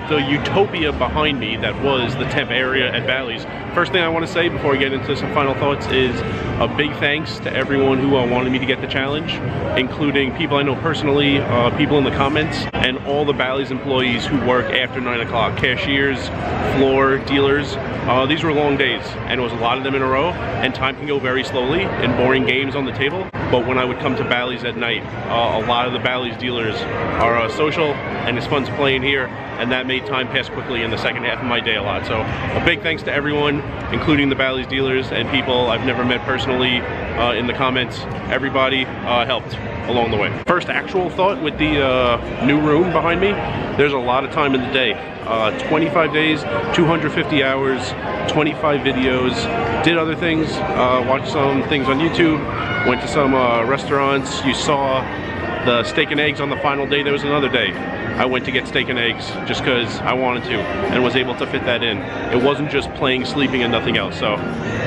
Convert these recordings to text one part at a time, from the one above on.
the utopia behind me that was the temp area at Bally's. First thing I want to say before I get into some final thoughts is a big thanks to everyone who wanted me to get the challenge, including people I know personally, people in the comments, and all the Bally's employees who work after 9 o'clock. Cashiers, floor, dealers. These were long days, and it was a lot of them in a row, and time can go very slowly and boring games on the table. But when I would come to Bally's at night, a lot of the Bally's dealers are social, and it's fun to play in here, and that made time pass quickly in the second half of my day a lot. So a big thanks to everyone, including the Bally's dealers and people I've never met personally in the comments. Everybody helped along the way. First actual thought with the new room behind me, there's a lot of time in the day. 25 days, 250 hours, 25 videos, did other things, watched some things on YouTube, went to some restaurants. You saw the steak and eggs on the final day. There was another day I went to get steak and eggs just because I wanted to and was able to fit that in. It wasn't just playing, sleeping, and nothing else. So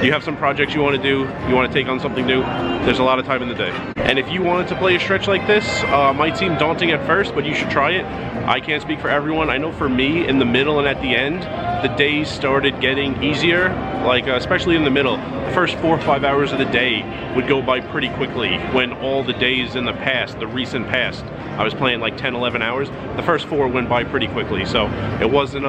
you have some projects you want to do, you want to take on something new, there's a lot of time in the day. And if you wanted to play a stretch like this, might seem daunting at first, but you should try it. I can't speak for everyone. I know for me, in the middle and at the end, the days started getting easier, like especially in the middle. The first 4 or 5 hours of the day would go by pretty quickly when all the days in the past, the recent past, I was playing like 10, 11 hours. The first 4 went by pretty quickly, so it wasn't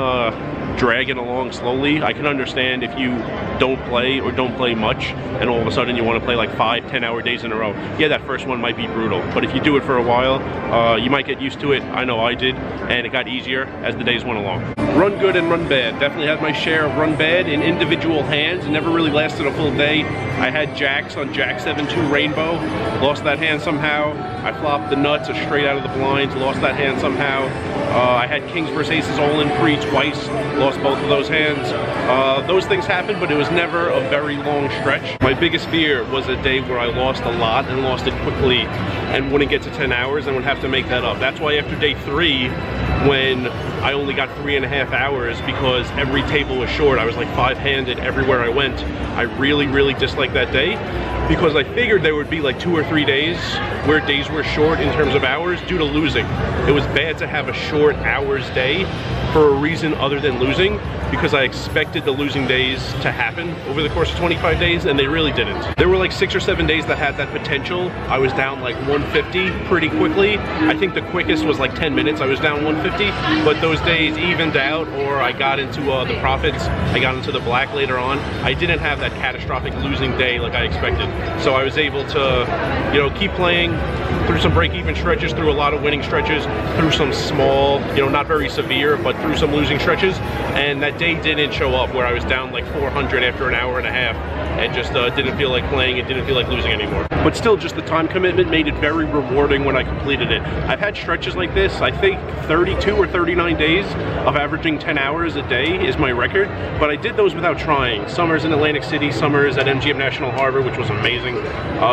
dragging along slowly. I can understand if you don't play or don't play much and all of a sudden you want to play like 5, 10-hour days in a row. Yeah, that first one might be brutal, but if you do it for a while, you might get used to it. I know I did, and it got easier as the days went along. Run good and run bad. Definitely had my share of run bad in individual hands. Never really lasted a full day. I had jacks on Jack 7-2 Rainbow. Lost that hand somehow. I flopped the nuts straight out of the blinds. Lost that hand somehow. I had kings versus aces all in pre twice. Lost both of those hands. Those things happened, but it was never a very long stretch. My biggest fear was a day where I lost a lot and lost it quickly and wouldn't get to 10 hours and would have to make that up. That's why after day 3, when I only got 3.5 hours because every table was short, I was like 5-handed everywhere I went, I really disliked that day because I figured there would be like 2 or 3 days where days were short in terms of hours due to losing. It was bad to have a short hours day for a reason other than losing, because I expected the losing days to happen over the course of 25 days, and they really didn't. There were like 6 or 7 days that had that potential. I was down like 150 pretty quickly. I think the quickest was like 10 minutes. I was down 150, but those days evened out, or I got into the profits. I got into the black later on. I didn't have that catastrophic losing day like I expected. So I was able to, you know, keep playing through some break-even stretches, through a lot of winning stretches, through some small, you know, not very severe, but through some losing stretches. And that day didn't show up where I was down like 400 after an hour and a half and just didn't feel like playing. It didn't feel like losing anymore. But still, just the time commitment made it very rewarding when I completed it. I've had stretches like this. I think 32 or 39 days of averaging 10 hours a day is my record, but I did those without trying. Summers in Atlantic City, summers at MGM National Harbor, which was amazing.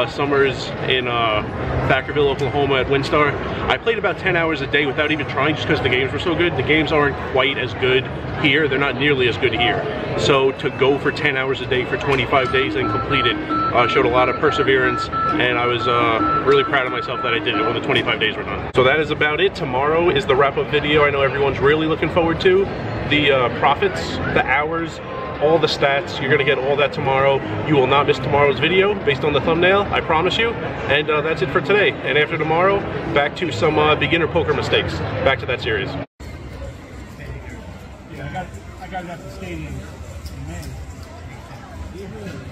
Summers in Thackerville, Oklahoma at WinStar. I played about 10 hours a day without even trying, just because the games were so good. The games aren't quite as good here. They're not nearly as good here. So to go for 10 hours a day for 25 days and complete it showed a lot of perseverance, and I was really proud of myself that I did it when the 25 days were done. So that is about it. Tomorrow is the wrap-up video I know everyone's really looking forward to. The profits, the hours, all the stats. You're gonna get all that tomorrow. You will not miss tomorrow's video based on the thumbnail, I promise you. And that's it for today. And after tomorrow, back to some beginner poker mistakes. Back to that series. Yeah, I got it at the stadium in May.